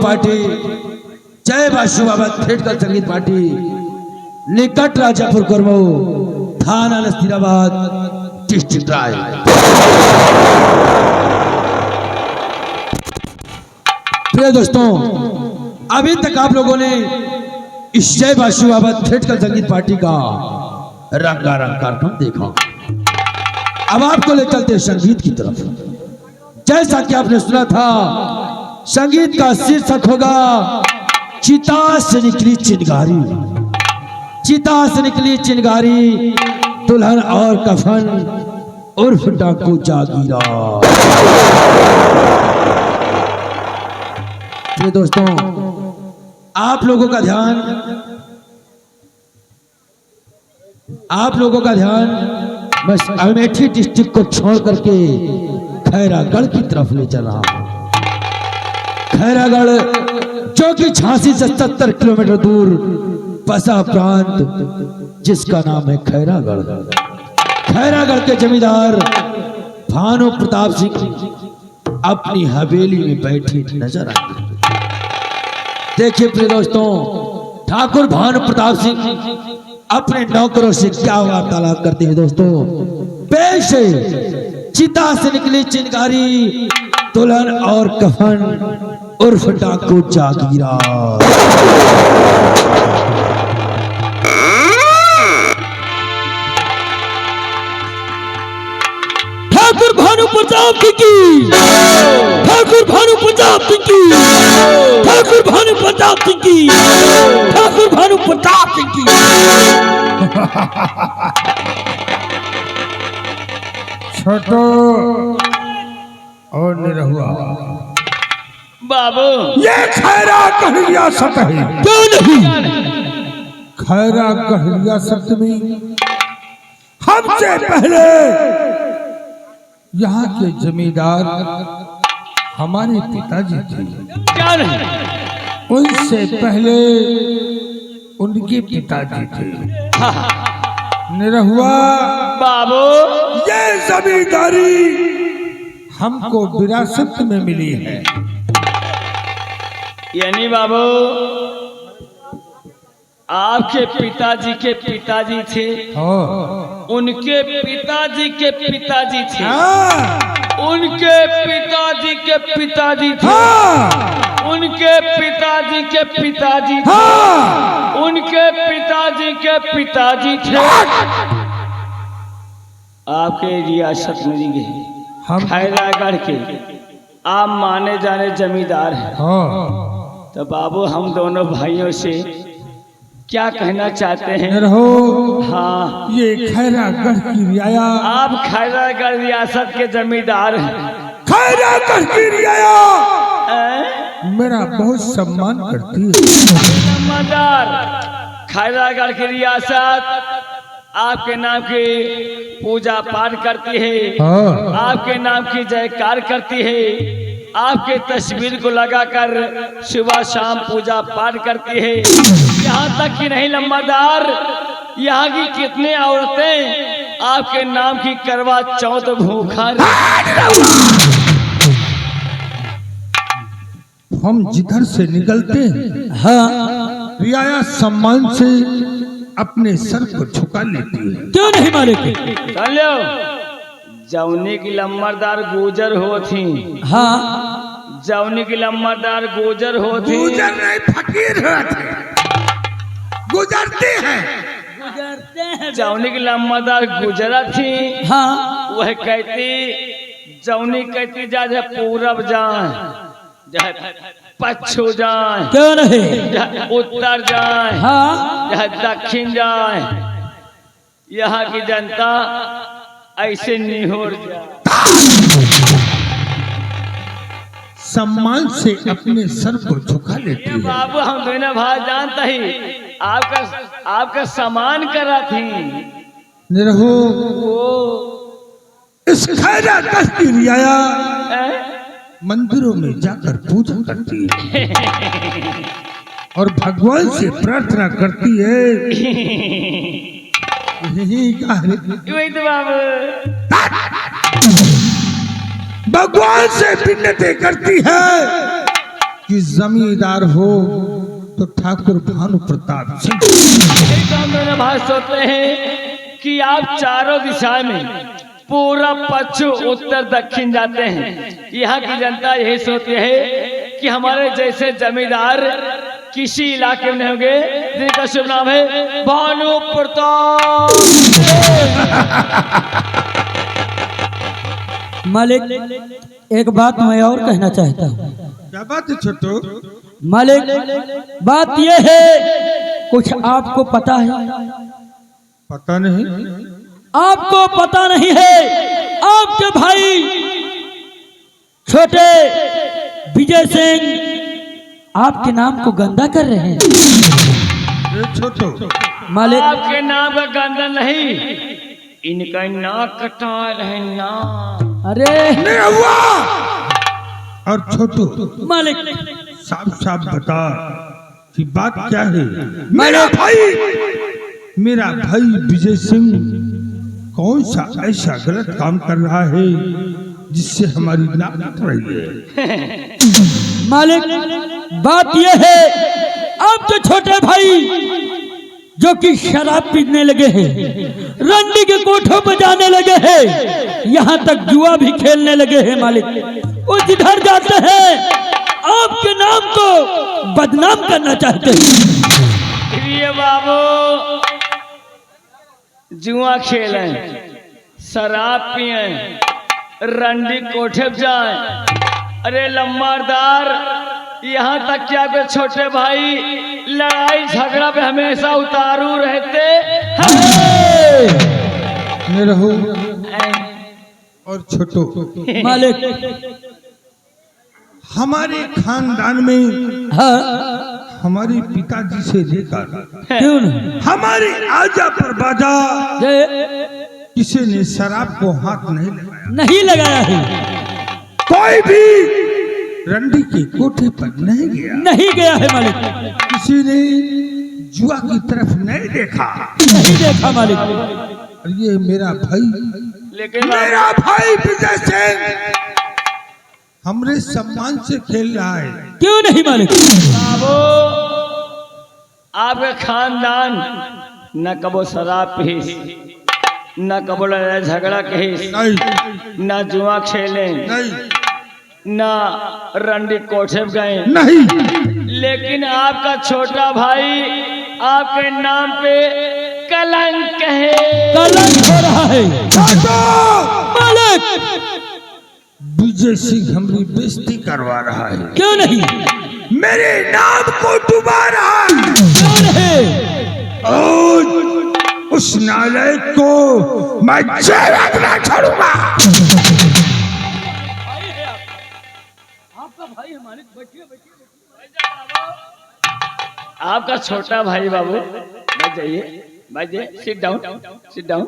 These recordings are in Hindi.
पार्टी जय बाशु बाबा थेटकर संगीत पार्टी निकट राजापुर कर्मो थाना नसीराबाद डिस्ट्रिक्ट राय। प्रिय दोस्तों, अभी तक आप लोगों ने इस जय बाशु बाबा थेटकर संगीत पार्टी का रंगारंग कार्यक्रम देखा। अब आपको ले चलते संगीत की तरफ। जैसा कि आपने सुना था, संगीत का शीर्षक होगा चिता से निकली चिंगारी। चिता से निकली चिंगारी, दुल्हन और कफन उर्फ डाकू जागीरा। तो दोस्तों, आप लोगों का ध्यान बस अमेठी डिस्ट्रिक्ट को छोड़ करके खैरागढ़ की तरफ ले चल रहा हूं। खैरागढ़ जो कि झांसी से 70 किलोमीटर दूर बसा प्रांत जिसका नाम है खैरागढ़। खैरागढ़ के जमींदार भानु प्रताप सिंह अपनी हवेली में बैठे नजर आते। देखिए प्रिय दोस्तों, ठाकुर भानु प्रताप सिंह अपने नौकरों से क्या वार्तालाप करते हैं। दोस्तों, पेश है चिता से निकली चिंगारी, दुल्हन और कफन उर्फ डाकू जागीरा। ठाकुर भानु प्रताप की, ठाकुर भानु प्रताप की, ठाकुर भानु प्रताप की, ठाकुर भानु प्रताप की। छोटो और निरहुआ बाबू, ये खैरागढ़ रियासत है। क्यों नहीं? खैरागढ़ रियासत में हमसे पहले यहाँ के जमींदार हमारे पिताजी थे। क्या नहीं? उनसे पहले उनके पिताजी थे। निरहुआ बाबू, ये जमींदारी हमको विरासत में मिली है। यानी बाबू, आपके पिताजी के पिताजी थे, उनके पिताजी के पिताजी थे, उनके पिताजी के पिताजी थे, उनके पिताजी के पिताजी थे, उनके पिताजी के पिताजी थे। आपके रियासत मिली गई। हम खैरागढ़ के आप माने जाने जमींदार हैं। तो बाबू, हम दोनों भाइयों से क्या कहना चाहते हैं? हाँ, ये खैरागढ़ की रियाया, आप खैरागढ़ रियासत के जमींदार हैं। खैरागढ़ की रियाया मेरा बहुत सम्मान करती है। जमींदार खैरागढ़ की रियासत आपके नाम की पूजा पाठ करती है, आपके नाम की जयकार करती है, आपके तस्वीर को लगाकर सुबह शाम पूजा पाठ करती है। यहाँ तक कि नहीं लंबादार, यहाँ की कितने औरतें आपके नाम की करवा चौथ भूखा। हम जिधर से निकलते हैं, हाँ, रियाया सम्मान से अपने सर को झुका लेती है। क्यों नहीं मालिक? चलो, जौनी की लम्बरदार गुजर होती। हाँ, जौनी की लम्बरदार गुजर होती। गुजर नहीं, फकीर होते, गुजरते हैं। जौनी की लम्बरदार गुजरा थी। हाँ, वह कहती, जौनी कहती जा पूरब जाए, जा पश्चिम जाए, क्यों नहीं? जा उत्तर जाए, हाँ, जा दक्षिण जाए। यहाँ की जनता ऐसे निहोर जाए। सम्मान से अपने सर को झुका लेती है। बाबू, हम दोनों भाई जानता ही आपका सम्मान करा थी। निरहु, वो इस खैरागढ़ की रियाया मंदिरों में जाकर पूजा करती है और भगवान से प्रार्थना करती है। वही तो बाबू, भगवान से विनती करती है कि जमींदार हो तो ठाकुर भानु प्रताप सिंह। एक हम दोनों भाई सोचते हैं कि आप चारों दिशा में पूरब पश्चिम उत्तर दक्षिण जाते हैं। यहाँ की जनता यही सोचती है कि हमारे जैसे जमींदार किसी इलाके में नहीं होंगे जिनका शुभ नाम है भानु प्रताप। मालिक एक बात मैं और कहना चाहता हूँ। क्या बात है छोटू? मालिक बात यह है, कुछ आपको पता है? पता नहीं। आपको पता नहीं है, आपके भाई छोटे विजय सिंह आपके नाम को गंदा कर रहे हैं। ये छोटू मालिक आपके नाम का गंदा नहीं, इनका नाक कटा रहे ना। अरे नहीं हुआ। और छोटू मालिक साफ साफ बता कि बात क्या है। मेरा भाई विजय सिंह कौन सा ऐसा गलत काम कर रहा है जिससे हमारी नाक कट रही है? मालिक बात यह है, आपके छोटे भाई जो कि शराब पीने लगे हैं, रंडी के कोठों पर जाने लगे हैं, यहाँ तक जुआ भी खेलने लगे हैं। मालिक वो जिधर जाते हैं आपके नाम को बदनाम करना चाहते हैं। ये बाबू जुआ खेलें, शराब पिए, रंडी कोठे जाए। अरे लम्बारदार, यहाँ तक क्या के छोटे भाई लड़ाई झगड़ा पे हमेशा उतारू रहते हैं। मैं रहूं और छोटू मालिक हमारे खानदान में हाँ हमारे पिताजी से लेकर क्यों नहीं? हमारे आजा पर बाजा ये किसी ने शराब को हाथ नहीं लगाया। नहीं लगाया है, कोई भी रंडी के कोठे पर नहीं गया, नहीं गया है मालिक, किसी ने जुआ की तरफ नहीं देखा। नहीं देखा मालिक। और ये मेरा भाई, लेकिन मेरा भाई विजय सिंह हमरे सम्मान से खेल रहा है। क्यों नहीं मालिक? बाबू आपका खानदान न कबो शराब पीस, न कबो लड़ाई झगड़ा कहीस, नहीं न जुआ खेले, नहीं न रंडी कोठे पे गए। नहीं। लेकिन आपका छोटा भाई आपके नाम पे कलंक है। कलंक हो रहा है मालिक। विजय सिंह हमारी बेइज्जती करवा रहा है। क्यों नहीं? मेरे नाम को डुबा रहा है। क्यों नहीं? और उस नालायक को मैं जेल में ना छोड़ूंगा। आपका भाई है मालिक, बैठिए बैठिए। आपका छोटा भाई बाबू बैठ जाइए, बैठ जाइए, सिट डाउन, सिट डाउन।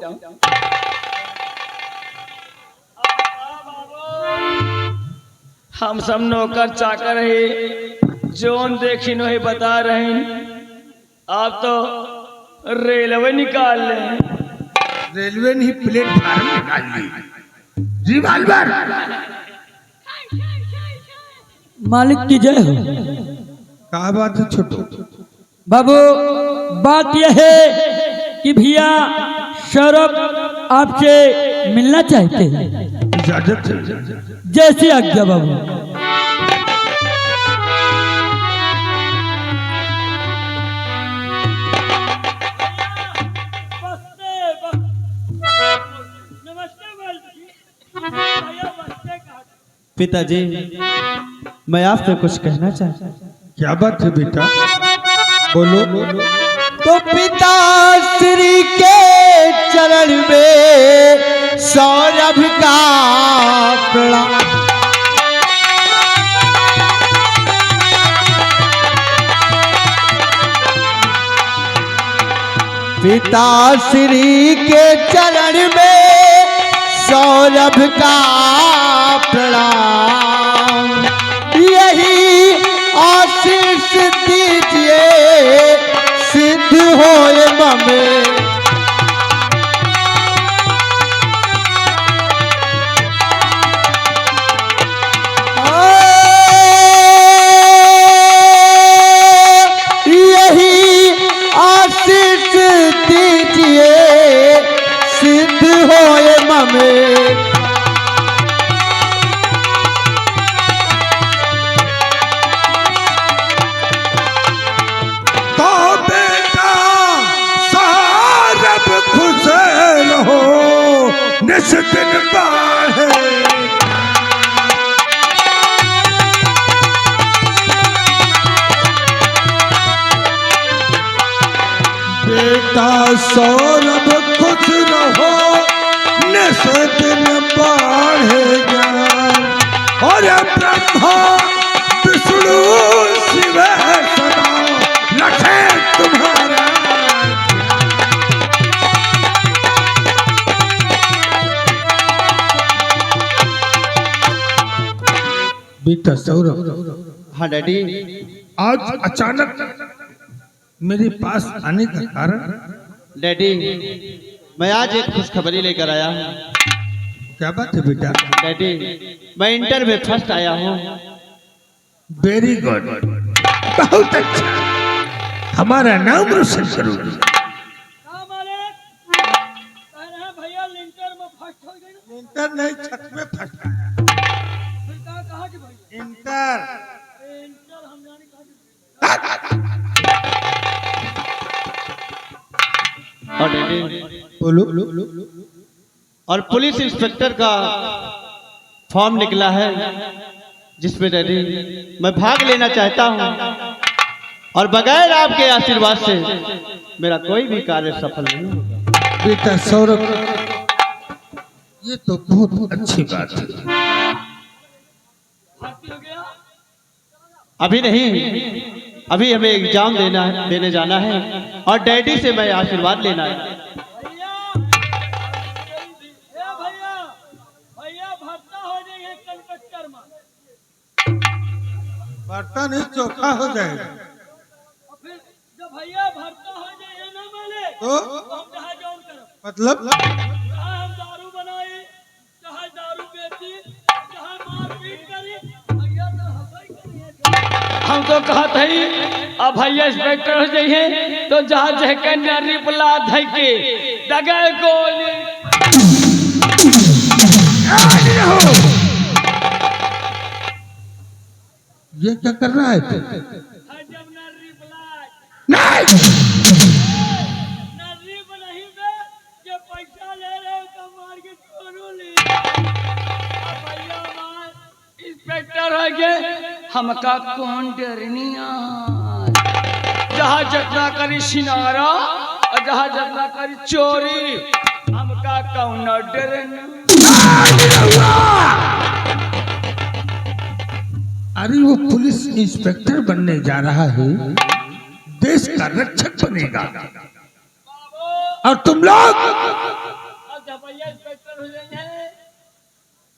हम सब नौकर चाकर है, जोन देखी नो बता रहे हैं। आप तो रेलवे निकाल लें। रेलवे ने प्लेटफार्म निकाल ली। रिवाल्वर मालिक की जय हो। क्या बात है छोटू? बाबू बात यह है कि भैया सौरभ आपसे मिलना चाहते हैं। इजाजत है। जैसी आज्ञा बाबू। पिताजी मैं आपसे कुछ कहना चाहता हूँ। क्या बात है बेटा, बोलो। तो पिता श्री के चरण में सौरभ का प्रणाम। पिता श्री के चरण में सौरभ का प्रणाम। यही आशीष दीजिए सिद्ध होए मम। निस दिन बढ़े। बेटा सौरभ खुश रहो निस दिन बढ़ेगा और ब्रह्मा विष्णु शिव सदा रखे तुम्हारा। बेटा सौरभ, हाँ डैडी। आज अचानक मेरे पास आने का कारण? डैडी, मैं आज एक खुशखबरी लेकर आया हूँ। क्या बात है बेटा? डैडी, मैं इंटर में फर्स्ट आया हूँ। वेरी गुड, बहुत अच्छा। हमारा नाम रोशन करोगे। भैया लिंटर में फर्स्ट हो गई। इंटर नहीं, छत में फर्स्ट आया। कहा कि भैया इंटर इंटर हम जाने कहा। और डैडी, बोलो। और पुलिस इंस्पेक्टर का फॉर्म निकला है जिसमें डैडी मैं भाग लेना चाहता हूँ, और बगैर आपके आशीर्वाद से मेरा कोई भी कार्य सफल नहीं होगा। बेटा सौरभ, ये तो बहुत अच्छी बात है। भर्ती हो गया? अभी नहीं, अभी हमें एग्जाम देने जाना है और डैडी से मैं आशीर्वाद लेना है। भैया भैया भैया भर्ता हो जाइए कंडक्टर में। बर्तन नहीं चोखा हो जाएगा। और फिर जब भैया भर्ता हो जाइए ना मैंने तो हम जहाँ जॉइन करो, मतलब जहाँ हम दारू बनाए, जहाँ दारू बेची, जहाँ मारपीट करी, भैया तो हमारी करिए। हम तो कहत है अब भैया इंस्पेक्टर हो जाइए तो जहाँ जहके नरी पला धके दगे गोली। ये क्या कर रहा है तू? जब नरी पला नहीं, नरी नहीं बे, जो पैसा ले रहे हो तो मार के छोड़ू ली। अब भैया मार इंस्पेक्टर हो गए, हमका कौन डरनिया। जहाँ जतना करी सिनारा और जहाँ जतना करी चोरी, हमका कौन डरना। अरे वो पुलिस इंस्पेक्टर बनने जा रहा है, देश का रक्षक बनेगा, और तुम लोग अब जब भैया इंस्पेक्टर हो जाएंगे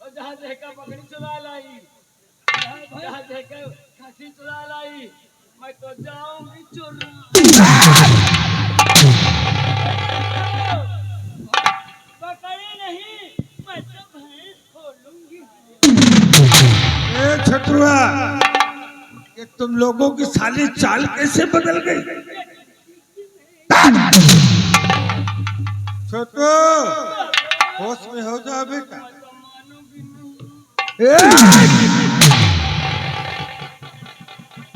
और जहाँ देखा पकड़ी चुरा लाई, जहाँ देखा खांसी चुरा लाई, मैं तो जाऊंगी चुरा। पकड़ी नहीं, मैं तो भैंस खोलूंगी। ए छटुआ, ये तुम लोगों की साली चाल कैसे बदल गई? छोटू, होश में हो जा बेटा।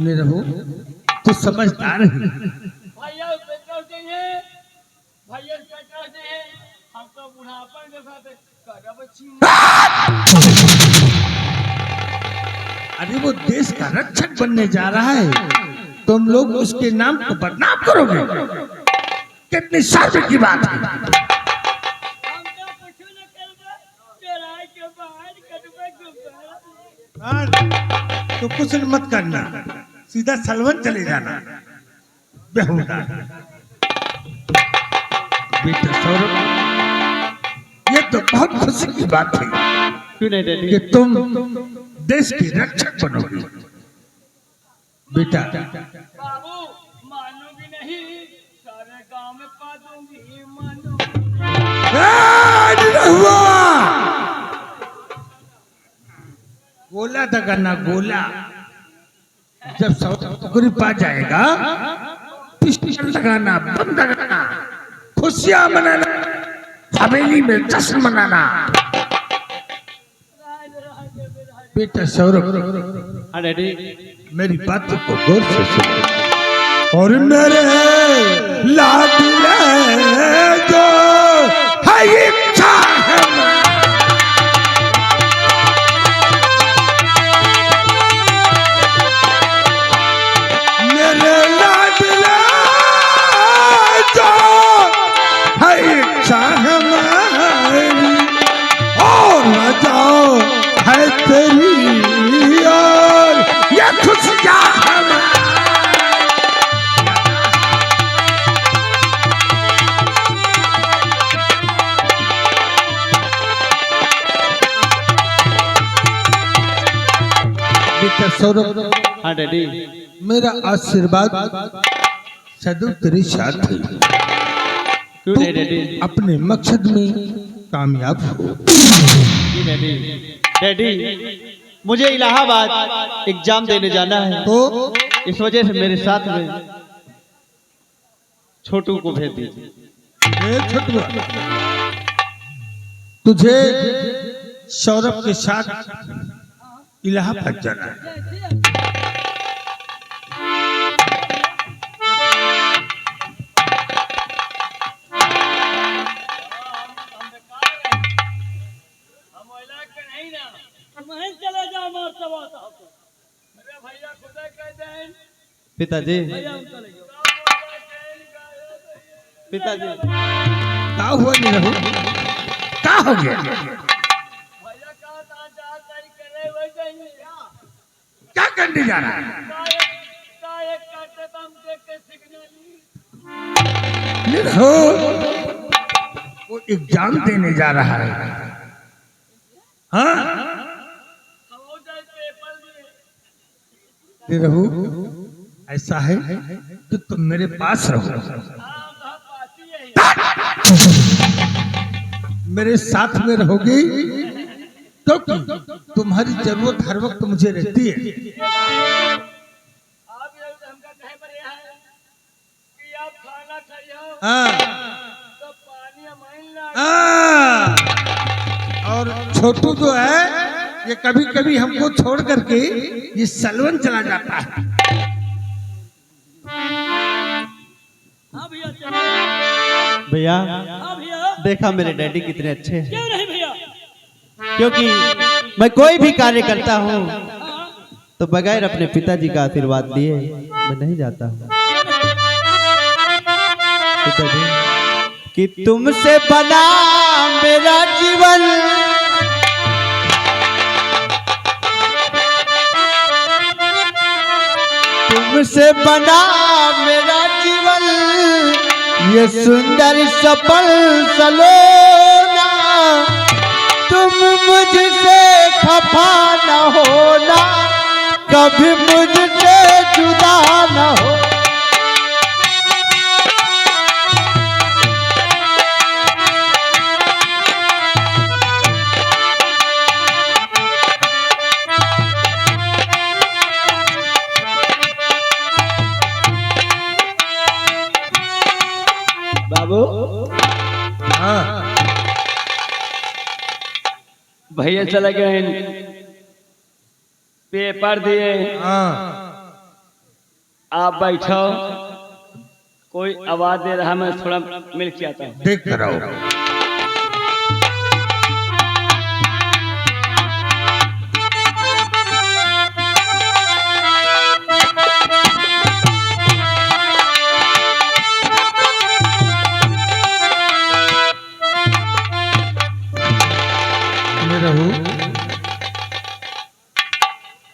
निरहु, तू समझदार है। भैया इंस्पेक्टर चाहिए, भैया इंस्पेक्टर चाहिए, हम तो बुढ़ापा के साथ करब छी। अरे वो देश का रक्षक बनने जा रहा है, तुम लोग उसके नाम को बदनाम करोगे। कितनी शर्म की बात है। हम तो कुछ न करबे, चोराई के बाहर कटबे गुब्बारा। तो कुछ मत करना, सीधा सलवन चले जाना। बेहुदा बेटा सौरभ, ये तो बहुत खुशी की बात है क्यों नहीं डैडी? कि तुम देश के रक्षक बनोगे। बेटा बाबू मानोगी नहीं, सारे गांव में पा दूंगी, मानो। गोला दगाना, गोला जब सौरी पा जाएगा, पिस्टल लगाना, बम लगाना, खुशियां मनाना, हवेली में जश्न मनाना। बेटा सौरभ, हाँ डैडी। मेरी बात को गौर से सुनो, और मेरे लाडले जो है इच्छा है सौरभ, हाँ डैडी। मेरा आशीर्वाद सदैव तेरे साथ है। क्यों तू नहीं डैडी? अपने मकसद में कामयाब हो। जी डैडी। डैडी, मुझे इलाहाबाद एग्जाम देने जाना है, तो इस वजह से मेरे साथ में छोटू को भेज दीजिए। छोटू, तुझे सौरभ के साथ इलाहाबाद जाना है। पिताजी, पिताजी, क्या हुआ नहीं रहू? क्या हो गया? क्या करने जा रहा है? नहीं रहू, वो एग्जाम देने जा रहा है। हाँ नहीं रहू, ऐसा है कि तुम मेरे पास रहो, मेरे साथ में रहोगी, क्योंकि तुम्हारी जरूरत हर वक्त मुझे रहती है। और छोटू जो है ये कभी कभी हमको छोड़ करके ये सलवन चला जाता है। भैया देखा मेरे डैडी कितने अच्छे हैं। क्यों नहीं भैया? क्योंकि मैं कोई भी कार्य करता हूँ तो बगैर अपने पिताजी का आशीर्वाद लिए मैं नहीं जाता हूँ। पिताजी, कि तुमसे बना मेरा जीवन, तुमसे बना मेरा जीवन, ये सुंदर सफल सलोना, तुम मुझसे खफा न होना, कभी मुझसे जुदा न हो। बाबू, हाँ भैया चले गए, पेपर दिए, हाँ आप बैठो, कोई आवाज दे रहा, मैं थोड़ा मिल के आता हूँ। देख कर आओ।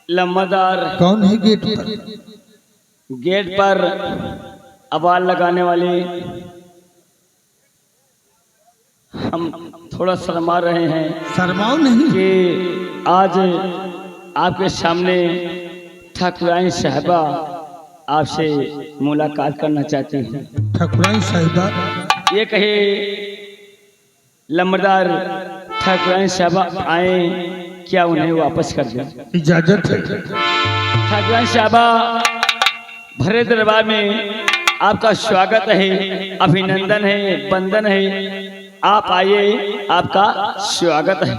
लम्बादार कौन है गेट पर? गेट पर आवाज लगाने वाले हम थोड़ा शर्मा रहे हैं शर्माओ नहीं। कि आज आपके सामने ठाकुराइन साहिबा आपसे मुलाकात करना चाहती हैं। ठाकुराइन साहिबा? ये कहे लम्बादार ठाकुराइन साहिबा आए, क्या उन्हें वापस कर दें? इजाजत है। ठाकुराइन साहिबा भरे दरबार में आपका स्वागत है, अभिनंदन है, वंदन है, आप आइए, आपका स्वागत है।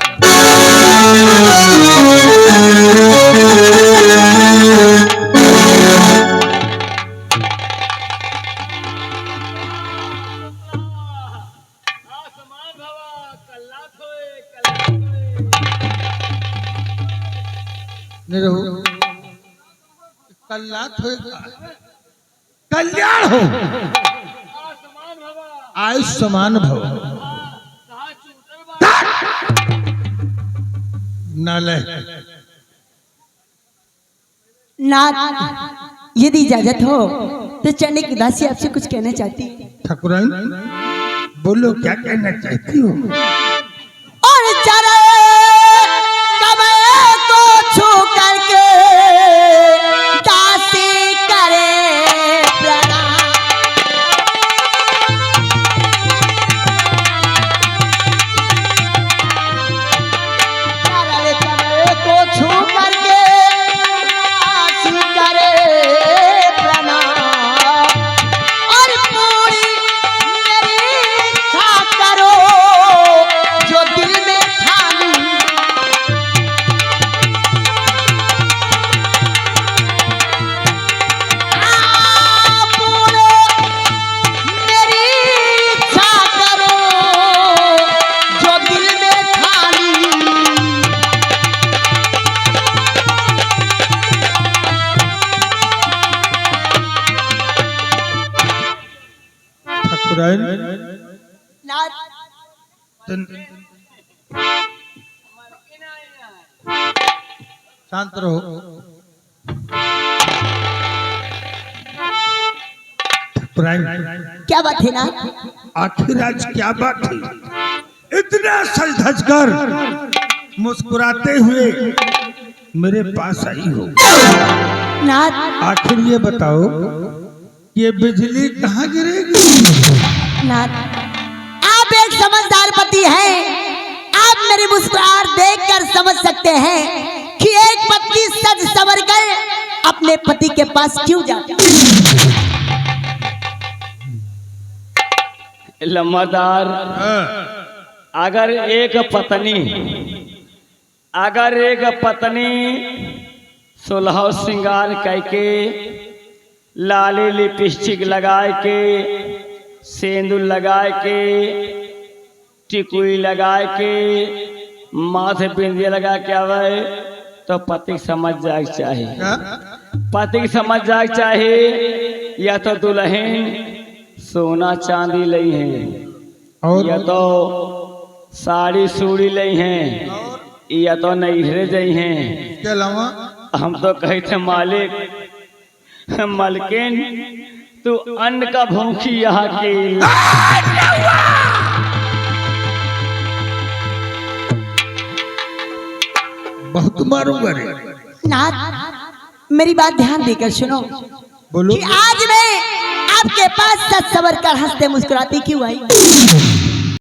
कल्याण हो, आयुष समान भव। नालय नाथ, यदि इजाजत हो तो चंडी की दासी आपसे कुछ कहना चाहती है। ठाकुराइन बोलो, क्या कहना चाहती हो? और चरे कमरे को छू करके मुस्कुराए नाथ शांत रहो। क्या बात है नाथ? आखिर आज क्या बात थी? इतना सज धज कर मुस्कुराते हुए मेरे पास आई हो। नाथ आखिर ये बताओ, ये बिजली कहाँ गिरेगी? नाथ आप एक समझदार पति हैं। आप मेरी मुस्कुराहट देखकर समझ सकते हैं कि एक पत्नी सज संवर कर अपने पति के पास क्यों जाती है। लम्बादार, अगर एक पत्नी सुलह श्रृंगार करके लाली लिपस्टिक लगाए के, सेंदूर लगाए के, टिकुई लगाए के, माथे बिंदिया लगा के आवे तो पति समझ जाए चाहिए। पति समझ जाए चाहिए या तो दुल्हन सोना चांदी लई है, और या तो साड़ी सूड़ी लई हैं, या तो नैहरे जई हैं। क्या अलावा हम तो कहे थे मालिक, मलकिन तू अन्न का भूखी यहाँ की। बहुत मारूंगा रे। नाथ मेरी बात ध्यान देकर सुनो बोलो। कि आज मैं आपके पास सच सवर कर हंसते मुस्कुराती क्यों आई?